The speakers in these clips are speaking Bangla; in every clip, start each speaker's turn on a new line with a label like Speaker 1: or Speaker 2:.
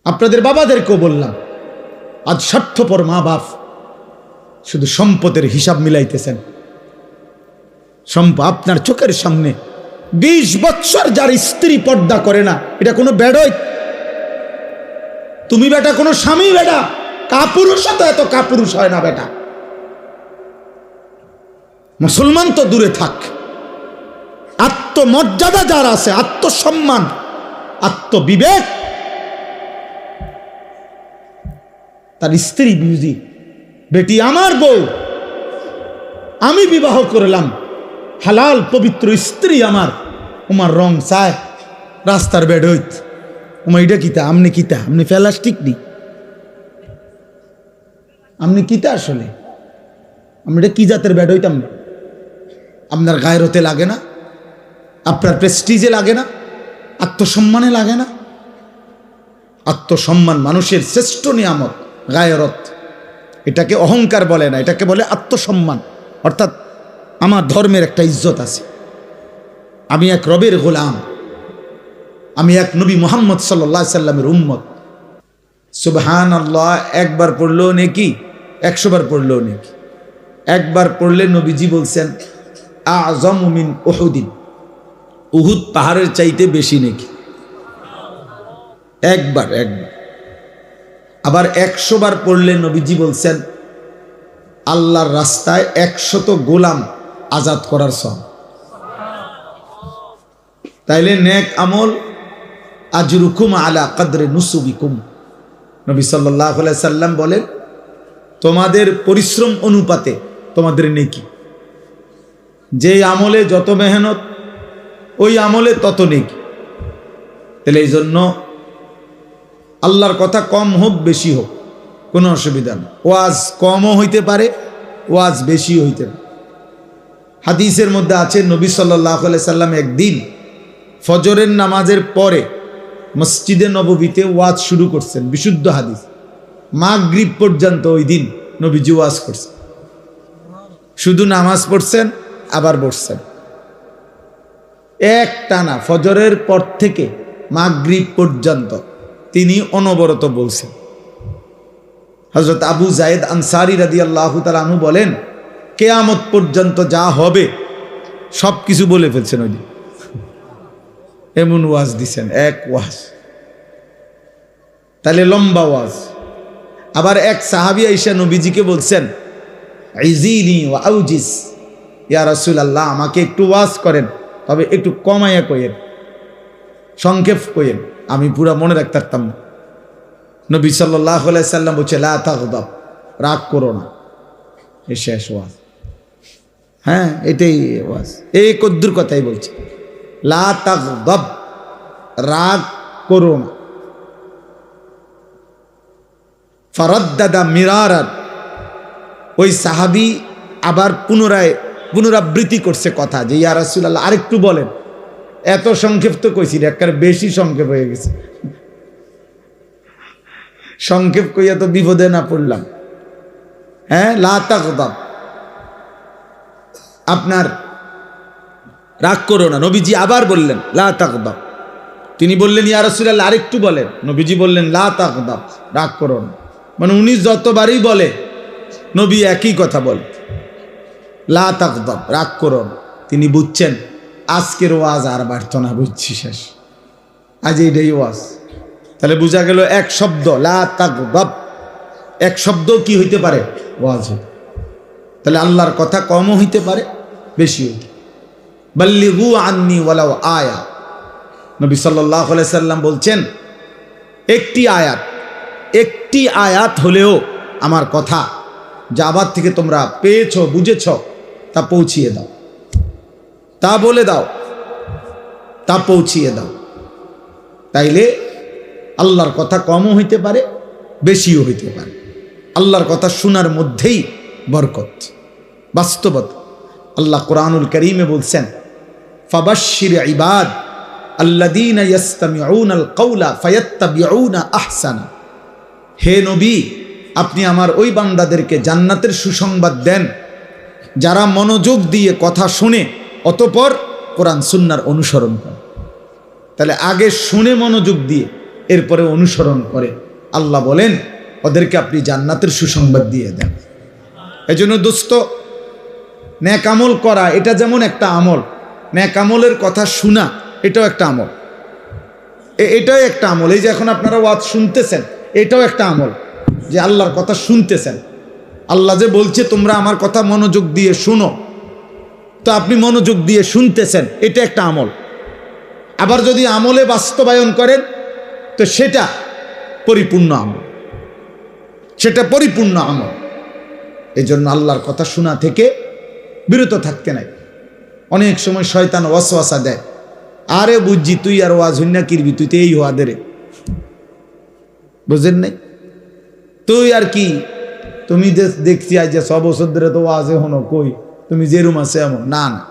Speaker 1: আপনাদের বাবাদেরকেও বললাম, আজ স্বার্থপর মা বাপ শুধু সম্পদের হিসাব মিলাইতেছেন। আপনার চোখের সামনে 20 বৎসর যার স্ত্রী পর্দা করে না, এটা কোনো বেডই? তুমি বেটা কোনো স্বামী বেটা? কাপুরুষ তো এত কাপুরুষ হয় না বেটা। মুসলমান তো দূরে থাক, আত্মমর্যাদা যার আছে, আত্মসম্মান, আত্মবিবেক, তার স্ত্রী বুঝি, বেটি আমার বউ, আমি বিবাহ করলাম, হালাল পবিত্র স্ত্রী আমার, উমার রং চায় রাস্তার বেড হইত, উমা এটা কিতা, আমনি কিতা, আমনি প্লাস্টিক নি, আমনি কিতা আসলে, আমি এটা কি জাতের বেড হইতাম না? আপনার গায়রতে লাগে না? আপনার প্রেস্টিজে লাগে না? আত্মসম্মানে লাগে না? আত্মসম্মান মানুষের শ্রেষ্ঠ নিয়ামত, গায়রত। এটাকে অহংকার বলে না, এটাকে বলে আত্মসম্মান। অর্থাৎ আমার ধর্মের একটা ইজ্জত আছে, আমি এক রবের গোলাম, আমি এক নবী মুহাম্মদ সাল্লাল্লাহু আলাইহি সাল্লামের উম্মত। সুবহানাল্লাহ একবার পড়লেও নেকি, 100 বার পড়লেও নেকি। একবার পড়লে নবীজি বলছেন আযমু মিন উহুদিন, উহুদ পাহাড়ের চাইতে বেশি নেকি। একবার। আবার 100 বার পড়লে নবীজি বলছেন আল্লাহর রাস্তায় 100 গোলাম আজাদ করার সওয়াব। তাইলে নেক আমল আজরুকুম আলা কদরে নুসুবিকুম। নবী সাল্লাল্লাহু আলাইহি সাল্লাম বলেন তোমাদের পরিশ্রম অনুপাতে তোমাদের নেকি। যে আমলে যত মেহনত, ওই আমলে তত নেকি। তাহলে এই জন্য আল্লাহর কথা কম হোক বেশি হোক কোনো অসুবিধা নেই। ওয়াজ কমও হইতে পারে, ওয়াজ বেশিও হইতে পারে। হাদিসের মধ্যে আছে নবী সাল্লাল্লাহু আলাইহি সাল্লাম একদিন ফজরের নামাজের পরে মসজিদে নববীতে ওয়াজ শুরু করছেন, বিশুদ্ধ হাদিস। মাগরিব পর্যন্ত ওই দিন নবীজি ওয়াজ করছেন, শুধু নামাজ পড়ছেন আবার বসছেন। এক টানা ফজরের পর থেকে মাগরিব পর্যন্ত তিনি অনবরত বলছেন। হযরত আবু যায়েদ আনসারী রাদিয়াল্লাহু তাআলা আনহু বলেন কিয়ামত পর্যন্ত যা হবে সব কিছু বলে ফেলছেন ওই দিন, এমন ওয়াজ দিছেন, এক ওয়াজ। তাহলে লম্বা ওয়াজ। আবার এক সাহাবী আয়েশা নবীজিকে বলছেন ইজিনি ওয়া আউজিস, ইয়া রাসূলুল্লাহ আমাকে একটু ওয়াজ করেন, তবে একটু কমাইয়া কইেন, সংক্ষেপ কইেন, আমি পুরা মনে রাখতে পারতাম না। নবী সাল্লাল্লাহু আলাইহি সাল্লাম বলছে লা তাগদাব, রাগ করো না। এই শেষ ওয়াজ। হ্যাঁ, এটাই ওয়াজ, এই কদ্দুর কথাই বলছে, লা তাগদাব, রাগ করো না। ফারাদ্দাদা মিরারান, ওই সাহাবী আবার পুনরাবৃত্তি করছে কথা, যে ইয়া রাসূলুল্লাহ আরেকটু বলেন। এত সংক্ষেপ তো কইছি, একবার বেশি সংক্ষেপ হয়ে গেছে। সংক্ষেপ কইয়া তো বিপদে না পড়লাম। হ্যাঁ, লা তাগদাব, আপনার রাগ করো না। নবীজি আবার বললেন লা তাগদাব। তিনি বললেন ইয়া রাসূলুল্লাহ আরেকটু বলেন। নবীজি বললেন লা তাগদাব, রাগ করো না। মানে উনি যতবারই বলে নবী একই কথা বলে, লা তাগদাব, রাগ করো না। তিনি বুঝছেন আজকের ওয়াজ আর বাড়ত না, বুঝছি শেষ, আজ এইটাই ওয়াজ। তাহলে বোঝা গেল এক শব্দ লা তাগদাব, এক শব্দ কি হইতে পারে, ওয়াজ হইতে। তাহলে আল্লাহর কথা কমও হইতে পারে, বেশি হইতে। বাল্লিগু আন্নি ওয়ালাউ আয়া, নবী সাল্লাল্লাহু আলাইহি সাল্লাম বলছেন একটি আয়াত হলেও আমার কথা যা আবার থেকে তোমরা পেয়েছো, বুঝেছ, তা পৌঁছিয়ে দাও, তা বলে দাও, তা পৌঁছিয়ে দাও। তাইলে আল্লাহর কথা কমও হইতে পারে, বেশিও হইতে পারে। আল্লাহর কথা শোনার মধ্যেই বরকত, বাস্তবতা। আল্লাহ কোরআনুল কারীমে বলছেন ফাবাশশির ইবাদ আল্লাযীনা ইসতামিউনাল কাওলা ফায়াত্তাবিউনা আহসানা। হে নবী, আপনি আমার ওই বান্দাদেরকে জান্নাতের সুসংবাদ দেন যারা মনোযোগ দিয়ে কথা শুনে অতঃপর কোরআন সুন্নাহর অনুসরণ করে। তাহলে আগে শুনে মনোযোগ দিয়ে, এরপরে অনুসরণ করে, আল্লাহ বলেন ওদেরকে আপনি জান্নাতের সুসংবাদ দিয়ে দেন। এই জন্য দোস্ত, নেক আমল করা এটা যেমন একটা আমল, নেক আমলের কথা শোনা এটাও একটা আমল, এটাও একটা আমল। এই যে এখন আপনারা ওয়াজ শুনতেছেন, এটাও একটা আমল, যে আল্লাহর কথা শুনতেছেন। আল্লাহ যে বলছে তোমরা আমার কথা মনোযোগ দিয়ে শুনো, তো আপনি মনোযোগ দিয়ে শুনতেছেন, এটা একটা আমল। আবার যদি আমলে বাস্তবায়ন করেন তো সেটা পরিপূর্ণ আমল, সেটা পরিপূর্ণ আমল। এই জন্য আল্লাহর কথা শোনা থেকে বিরত থাকতে নাই। অনেক সময় শয়তান ওয়াসওয়াসা দেয়, আরে বুঝছি তুই আর ওয়াজ হইনা কিরবি, তুই তো এই হওয়া দে রে, বুঝেন নাই? তুই আর কি, তুমি দেখছি আজ যে 6 বছর ধরে তো ওয়াজে হনো, কই তুমি যেরুম আছে এমন না। না,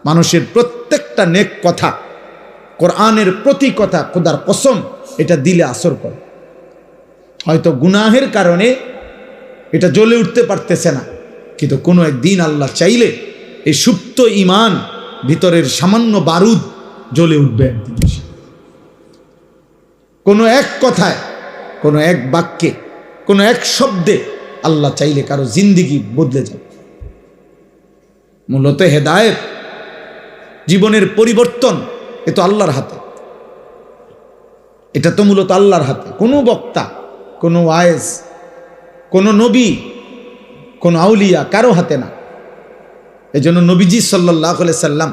Speaker 1: মানুষের প্রত্যেকটা নেক কথা, কোরআনের প্রতি কথা, খোদার কসম, এটা দিলে আসর করে। হয়তো গুনাহের কারণে এটা জ্বলে উঠতে পারতেছে না, কিন্তু কোনো একদিন আল্লাহ চাইলে এই সুপ্ত ঈমান, ভিতরের সামান্য বারুদ জ্বলে উঠবে একদিন। কোনো এক কথায়, কোনো এক বাক্যে, কোনো এক শব্দে আল্লাহ চাইলে কারো জিন্দিগি বদলে যাবে। মূলত হেদায়েত, জীবনের পরিবর্তন, এ তো আল্লাহর হাতে। এটা তো মূলত আল্লাহর হাতে। কোনো বক্তা, কোনো ওয়াইজ, কোনো নবী, কোনো আউলিয়া কারো হাতে না। এজন্য নবীজি সাল্লাল্লাহু আলাইহি সাল্লাম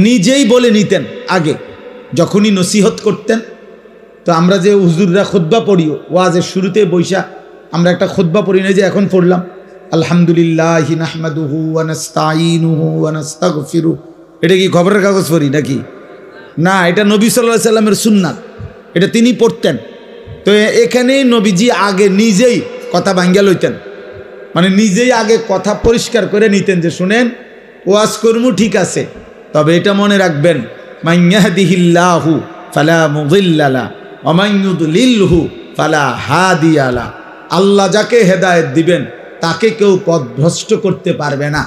Speaker 1: নিজেই বলে নিতেন, আগে যখনই নসিহত করতেন, তো আমরা যে হুজুররা খুতবা পড়ি, ওয়াজের শুরুতে বৈশা আমরা একটা খুতবা পড়ি না, যে এখন পড়লাম আলহামদুলিল্লাহি নাহমাদুহু ওয়া নাস্তাঈনুহু ওয়া নাস্তাগফিরুহু, এটা কি খবরের কাগজ পড়ি নাকি? না, এটা নবী সাল্লাল্লাহু আলাইহি সাল্লামের সুন্নাত, এটা তিনি পড়তেন। তো এখানেই নবীজি আগে নিজেই কথা ভাঙ্গা লইতেন, মানে নিজেই আগে কথা পরিষ্কার করে নিতেন, যে শুনেন ওয়াজ কর্ম ঠিক আছে, তবে এটা মনে রাখবেন, মান ইয়াহদিহিল্লাহু ফালা মুদিল্লা লাহু ওয়া মান ইউদ্লিলহু ফালা হাদিয়া লাহু। আল্লাহ যাকে হেদায়েত দিবেন তাকে কেউ পথভ্রষ্ট করতে পারবে না,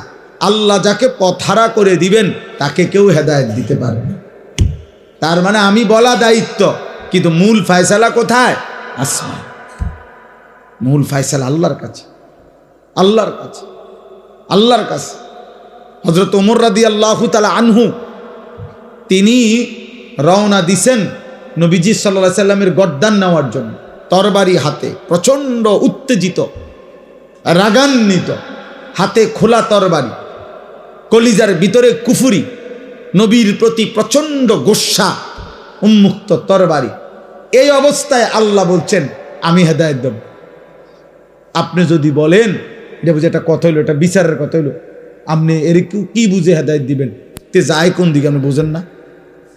Speaker 1: আল্লাহ যাকে পথহারা করে দিবেন তাকে কেউ হেদায়েত দিতে পারবে না। তার মানে আমি বলা দায়িত্ব, কিন্তু মূল ফয়সালা কোথায়? আসমান। মূল ফয়সালা আল্লাহর কাছে, আল্লাহর কাছে, আল্লাহর কাছে। হযরত ওমর রাদিয়াল্লাহু তাআলা আনহু, তিনি রওনা দিছেন নবীজি সাল্লাল্লাহু আলাইহি সাল্লামের গর্দান নেওয়ার জন্য, তরবারি হাতে, প্রচণ্ড উত্তেজিত, রাগান্বিত, হাতে খোলা তরবারি, কলিজার ভিতরে কুফরি, নবীর প্রতি প্রচণ্ড গোস্বা, উন্মুক্ত তরবারি। এই অবস্থায় আল্লাহ বলছেন আমি হেদায়েত দেব। আপনি যদি বলেন এটা বুঝে একটা কথা হইলো, এটা বিচারের কথা হইলো, আপনি এর কি বুঝে হেদায়েত দিবেন? তে যায় কোন দিকে আপনি বুঝেন না?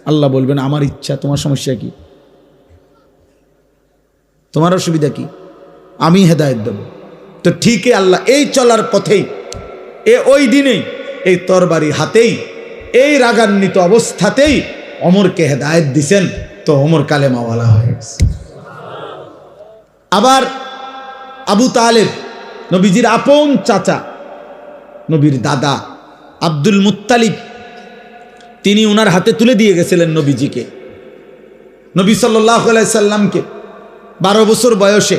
Speaker 1: আল্লাহ বলবেন আমার ইচ্ছা, তোমার সমস্যা কি? তোমার অসুবিধা কি? আমি হেদায়েত দেব। তো ঠিকই আল্লাহ এই চলার পথেই, ওই দিনেই, এই তরবারি হাতেই, এই রাগান্বিত অবস্থাতেই ওমরকে হেদায়েত দিছেন। তো ওমর কালেমাওয়ালা হয়ে গেছে। আবার আবু তালেব, নবীজির আপন চাচা, নবীর দাদা আব্দুল মুত্তালিব, তিনি ওনার হাতে তুলে দিয়ে গেছিলেন নবীজিকে, নবী সাল্লাল্লাহু আলাইহি সাল্লামকে 12 বছর বয়সে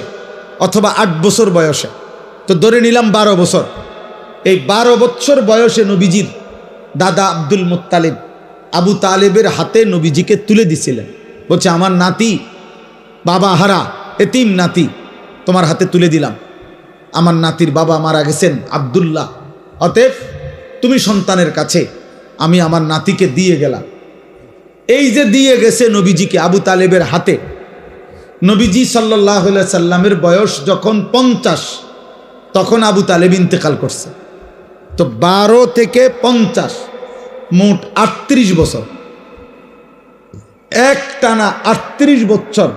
Speaker 1: অথবা 8 বছর বয়সে, তো ধরে নিলাম 12 বছর। এই 12 বছর বয়সে নবীজির দাদা আব্দুল মুত্তালিব আবু তালেবের হাতে নবীজিকে তুলে দিছিলেন। বলছে আমার নাতি, বাবা হারা এতিম নাতি, তোমার হাতে তুলে দিলাম। আমার নাতির বাবা মারা গেছেন আব্দুল্লাহ, অতএব তুমি সন্তানের কাছে আমি আমার নাতিকে দিয়ে গেলাম। এই যে দিয়ে গেছে নবীজিকে আবু তালেবের হাতে, নবীজি সাল্লাল্লাহু আলাইহি সাল্লামের বয়স যখন 50, তখন আবু তালেব ইন্তেকাল করছে। তো 12 থেকে 50 মোট 38 বছর, এক টানা 38 বছর,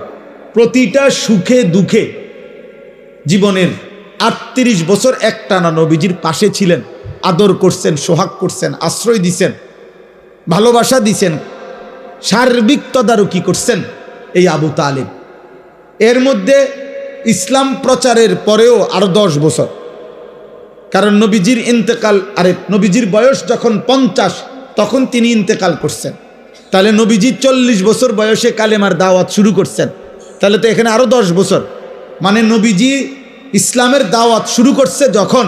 Speaker 1: প্রতিটা সুখে দুঃখে জীবনের 38 বছর এক টানা নবীজির পাশে ছিলেন, আদর করছেন, সোহাগ করছেন, আশ্রয় দিছেন, ভালোবাসা দিছেন, সার্বিক তদারকি করছেন এই আবু তালেব। এর মধ্যে ইসলাম প্রচারের পরেও আরো 10 বছর, কারণ নবীজির ইন্তেকাল, নবীজির বয়স যখন 50 তখন তিনি ইন্তেকাল করছেন। তাহলে নবীজি 40 বছর বয়সে কালেমার দাওয়াত শুরু করছেন, তাহলে তো এখানে আরো 10 বছর, মানে নবীজি ইসলামের দাওয়াত শুরু করছে যখন,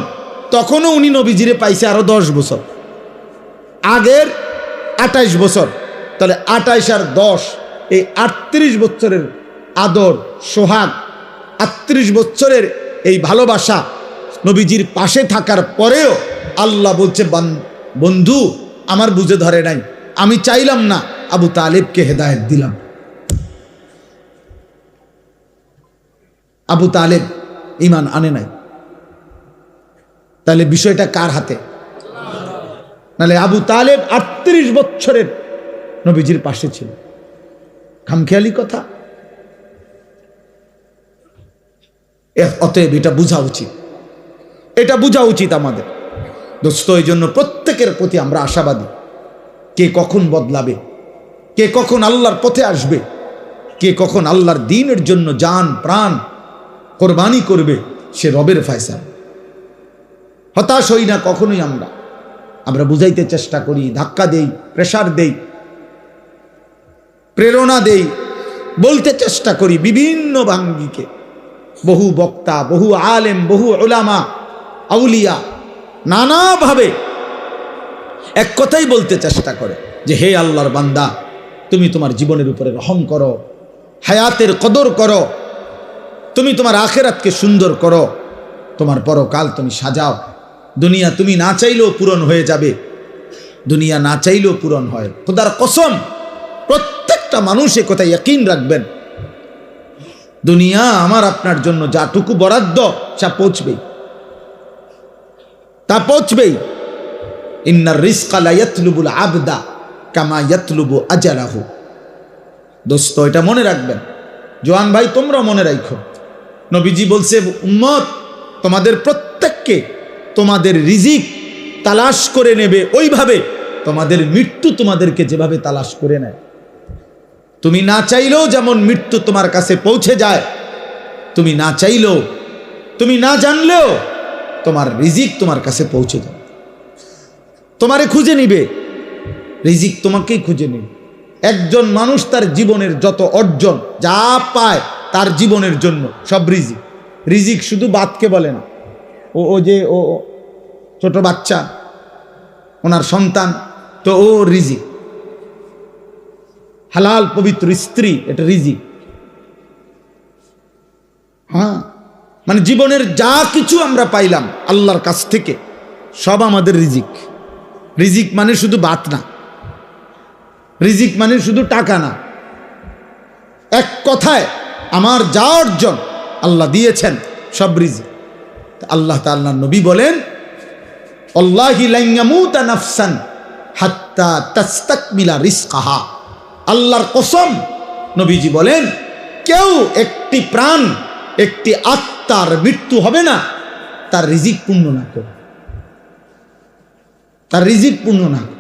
Speaker 1: তখনও উনি নবীজিরে পাইছে আরো 10 বছর, আগের 28 বছর, তাহলে 28 আর 10 এই 38 বছরের আদর সোহাগ, 38 বছরের এই ভালোবাসা নবীজির পাশে থাকার পরেও আল্লাহ বলছে, বন্ধু আমার বুঝে ধরে নাই, আমি চাইলাম না, আবু তালেবকে হেদায়েত দিলাম। আবু তালেব ঈমান আনে নাই, তাহলে বিষয়টা কার হাতে? নালে আবু তালেব 38 বছরের নবীজির পাশে ছিল, খামখেয়ালি কথা। অতএব এটা বোঝা উচিত, এটা বোঝা উচিত আমাদের দোস্ত। এই জন্য প্রত্যেকের প্রতি আমরা আশাবাদী। কে কখন বদলাবে, কে কখন আল্লাহর পথে আসবে, কে কখন আল্লাহর দ্বীনের জন্য জান প্রাণ কোরবানি করবে, সে রবের ফয়সালা। হতাশ হই না কখনোই। আমরা বুঝাইতে চেষ্টা করি, ধাক্কা দেই, প্রেসার দেই, প্রেরণা দেই, বলতে চেষ্টা করি বিভিন্ন ভাঙ্গিকে। বহু বক্তা, বহু আলেম, বহু উলামা, আউলিয়া নানাভাবে এক কথাই বলতে চেষ্টা করে যে হে আল্লাহর বান্দা, তুমি তোমার জীবনের উপরে রহম করো, হায়াতের কদর করো, তুমি তোমার আখিরাতকে সুন্দর করো, তোমার পরকাল তুমি সাজাও। দুনিয়া তুমি না চাইলেও পূরণ হয়ে যাবে, দুনিয়া না চাইলেও পূরণ হয়। খোদার কসম, প্রত্যেকটা মানুষ এ কথা ইয়াকিন রাখবেন, দুনিয়া আমার আপনার জন্য যাটুকু বরাদ্দ তা পৌঁছবেই, তা পৌঁছবেই। ইন্নার রিজকা লা ইয়াতলুবুল আবদা কামা ইয়াতলুবু আজালাহু। দোস্ত এটা মনে রাখবেন, জওয়ান ভাই তোমরা মনে রাখো, নবীজি বলছে উম্মত তোমাদের প্রত্যেককে তোমাদের রিজিক তালাশ করে নেবে ওইভাবে তোমাদের মৃত্যু তোমাদেরকে যেভাবে তালাশ করে নেয়। তুমি না চাইলেও যেমন মৃত্যু তোমার কাছে পৌঁছে যায়, তুমি না চাইলেও, তুমি না জানলেও তোমার রিজিক তোমার কাছে পৌঁছে যায়, তোমারে খুঁজে নিবে, রিজিক তোমাকেই খুঁজে নিবে। একজন মানুষ তার জীবনের যত অর্জন যা পায় তার জীবনের জন্য সব রিজিক। রিজিক শুধু বাতকে বলে না, ও যে ও ছোট বাচ্চা, ওনার সন্তান, তো ও রিজিক। হালাল পবিত্র স্ত্রী, এটা রিজিক। হ্যাঁ, মানে জীবনের যা কিছু আমরা পাইলাম আল্লাহর কাছ থেকে সব আমাদের রিজিক। রিজিক মানে শুধু বাত না, রিজিক মানে শুধু টাকা না। এক কথায় আমার যা অর্জন আল্লাহ দিয়েছেন সব রিজিক। আল্লাহ তাআলা নবী বলেন, আল্লাহি লা ইয়ামুতা নাফসান হাত্তা তাস্তাকমিলা রিজকাহা। আল্লাহর কসম, নবীজি বলেন কেউ একটি প্রাণ, একটি আত্মার মৃত্যু হবে না তার রিজিক পূর্ণ না করে, তার রিজিক পূর্ণ না করে।